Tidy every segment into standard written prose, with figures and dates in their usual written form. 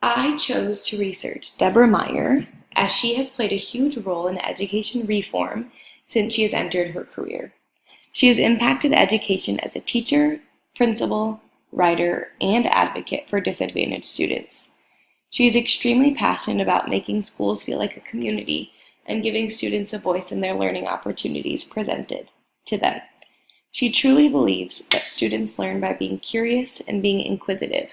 I chose to research Deborah Meyer as she has played a huge role in education reform since she has entered her career. She has impacted education as a teacher, principal, writer, and advocate for disadvantaged students. She is extremely passionate about making schools feel like a community and giving students a voice in their learning opportunities presented to them. She truly believes that students learn by being curious and being inquisitive,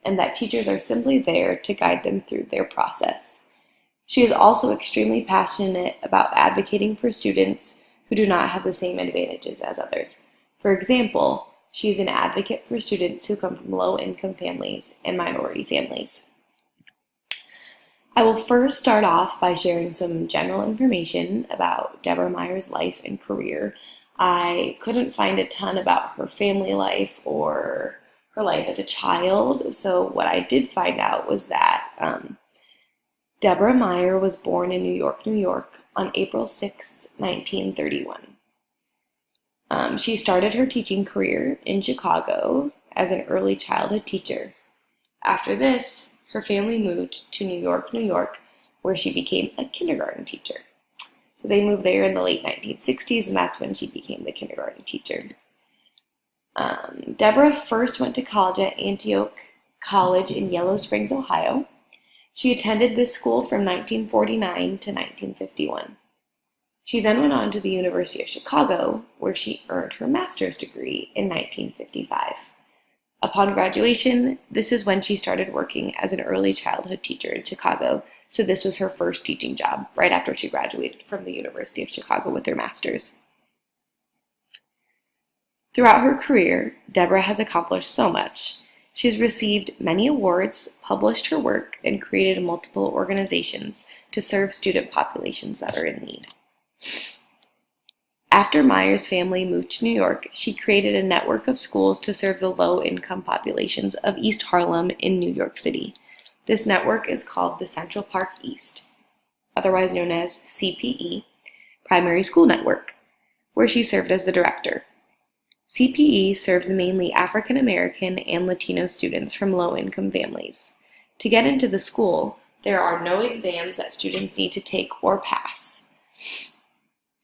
and that teachers are simply there to guide them through their process. She is also extremely passionate about advocating for students who do not have the same advantages as others. For example, she is an advocate for students who come from low-income families and minority families. I will first start off by sharing some general information about Deborah Meyer's life and career. I couldn't find a ton about her family life or her life as a child, so what I did find out was that Deborah Meyer was born in New York, New York on April 6, 1931. She started her teaching career in Chicago as an early childhood teacher. After this, her family moved to New York, New York, where she became a kindergarten teacher. So they moved there in the late 1960s, and that's when she became the kindergarten teacher. Deborah first went to college at Antioch College in Yellow Springs, Ohio. She attended this school from 1949 to 1951. She then went on to the University of Chicago, where she earned her master's degree in 1955. Upon graduation, this is when she started working as an early childhood teacher in Chicago, so this was her first teaching job right after she graduated from the University of Chicago with her master's. Throughout her career, Deborah has accomplished so much. She has received many awards, published her work, and created multiple organizations to serve student populations that are in need. After Meyer's family moved to New York, she created a network of schools to serve the low-income populations of East Harlem in New York City. This network is called the Central Park East, otherwise known as CPE, Primary School Network, where she served as the director. CPE serves mainly African American and Latino students from low-income families. To get into the school, there are no exams that students need to take or pass.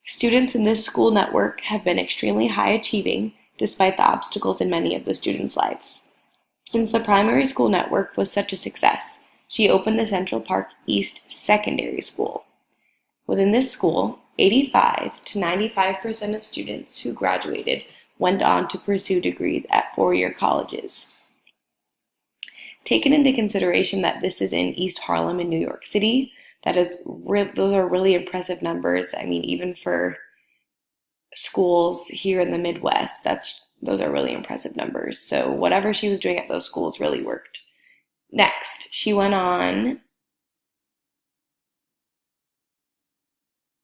Students in this school network have been extremely high achieving despite the obstacles in many of the students' lives. Since the primary school network was such a success, she opened the Central Park East Secondary School. Within this school, 85 to 95% of students who graduated went on to pursue degrees at four-year colleges. Taken into consideration that this is in East Harlem in New York City, those are really impressive numbers. I mean, even for schools here in the Midwest, those are really impressive numbers. So whatever she was doing at those schools really worked. Next, she went on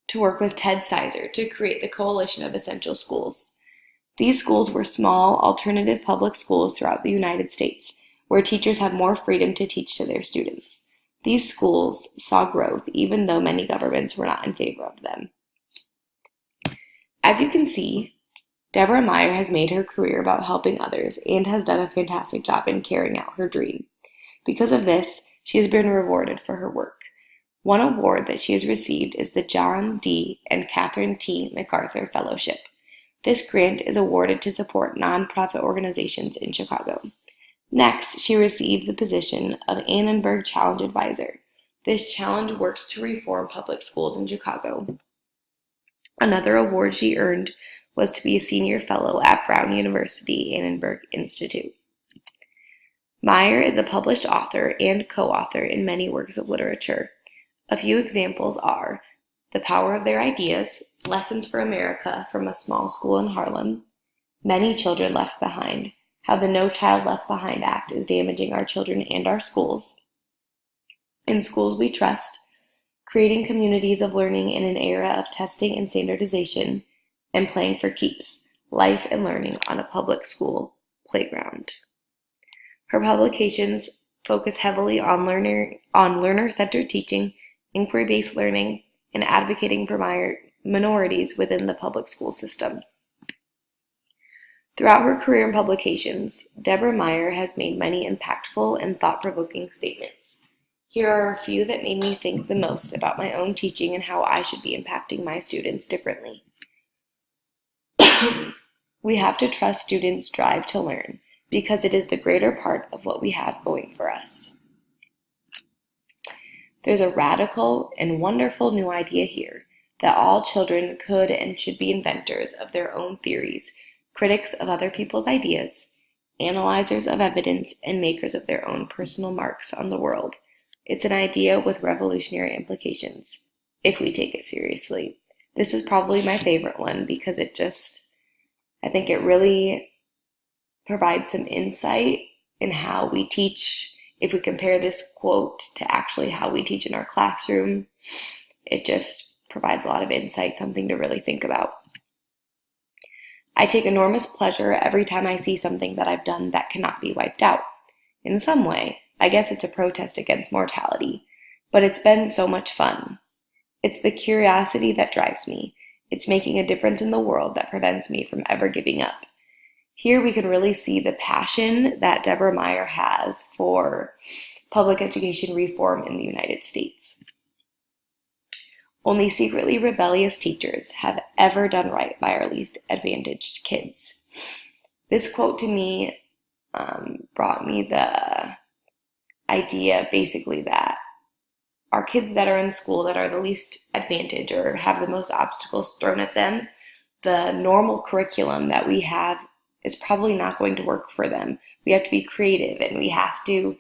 to work with Ted Sizer to create the Coalition of Essential Schools. These schools were small, alternative public schools throughout the United States, where teachers have more freedom to teach to their students. These schools saw growth even though many governments were not in favor of them. As you can see, Deborah Meyer has made her career about helping others and has done a fantastic job in carrying out her dream. Because of this, she has been rewarded for her work. One award that she has received is the John D. and Catherine T. MacArthur Fellowship. This grant is awarded to support nonprofit organizations in Chicago. Next, she received the position of Annenberg Challenge Advisor. This challenge works to reform public schools in Chicago. Another award she earned was to be a senior fellow at Brown University Annenberg Institute. Meyer is a published author and co-author in many works of literature. A few examples are The Power of Their Ideas, Lessons for America from a Small School in Harlem, Many Children Left Behind, How the No Child Left Behind Act is Damaging Our Children and Our Schools, In Schools We Trust, Creating Communities of Learning in an Era of Testing and Standardization, and Playing for Keeps, Life and Learning on a Public School Playground. Her publications focus heavily on learner-centered teaching, inquiry-based learning, and advocating for minorities within the public school system. Throughout her career in publications, Deborah Meyer has made many impactful and thought-provoking statements. Here are a few that made me think the most about my own teaching and how I should be impacting my students differently. We have to trust students' drive to learn because it is the greater part of what we have going for us. There's a radical and wonderful new idea here that all children could and should be inventors of their own theories, critics of other people's ideas, analyzers of evidence, and makers of their own personal marks on the world. It's an idea with revolutionary implications, if we take it seriously. This is probably my favorite one because I think it really provides some insight in how we teach. If we compare this quote to actually how we teach in our classroom, it just provides a lot of insight, something to really think about. I take enormous pleasure every time I see something that I've done that cannot be wiped out. In some way, I guess it's a protest against mortality, but it's been so much fun. It's the curiosity that drives me. It's making a difference in the world that prevents me from ever giving up. Here we can really see the passion that Deborah Meyer has for public education reform in the United States. Only secretly rebellious teachers have ever done right by our least advantaged kids. This quote to me brought me the idea basically that our kids that are in school that are the least advantaged or have the most obstacles thrown at them, the normal curriculum that we have is probably not going to work for them. We have to be creative and we have to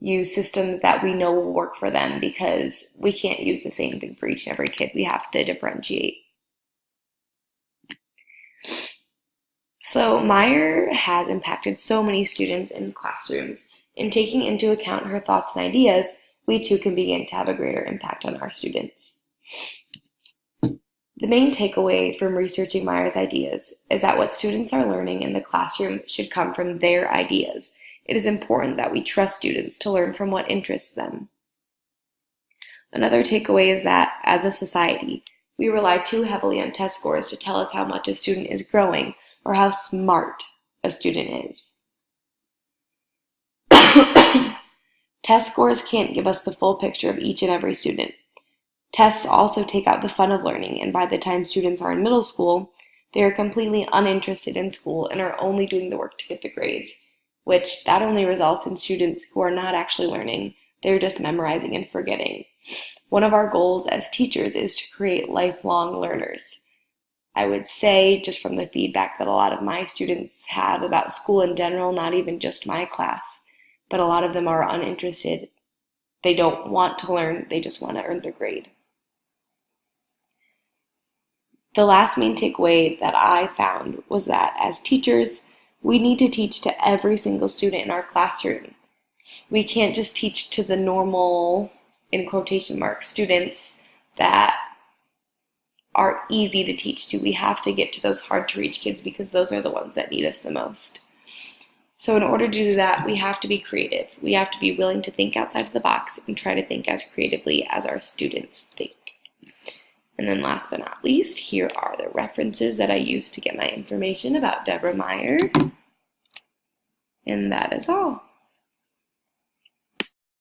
use systems that we know will work for them because we can't use the same thing for each and every kid. We have to differentiate. So Meyer has impacted so many students in classrooms. In taking into account her thoughts and ideas, we too can begin to have a greater impact on our students. The main takeaway from researching Meyer's ideas is that what students are learning in the classroom should come from their ideas. It is important that we trust students to learn from what interests them. Another takeaway is that, as a society, we rely too heavily on test scores to tell us how much a student is growing or how smart a student is. Test scores can't give us the full picture of each and every student. Tests also take out the fun of learning, and by the time students are in middle school, they are completely uninterested in school and are only doing the work to get the grades, which that only results in students who are not actually learning. They're just memorizing and forgetting. One of our goals as teachers is to create lifelong learners. I would say, just from the feedback that a lot of my students have about school in general, not even just my class, but a lot of them are uninterested. They don't want to learn, they just want to earn their grade. The last main takeaway that I found was that as teachers, we need to teach to every single student in our classroom. We can't just teach to the normal, in quotation marks, students that are easy to teach to. We have to get to those hard to reach kids because those are the ones that need us the most. So in order to do that, we have to be creative. We have to be willing to think outside of the box and try to think as creatively as our students think. And then last but not least, here are the references that I used to get my information about Deborah Meyer. And that is all.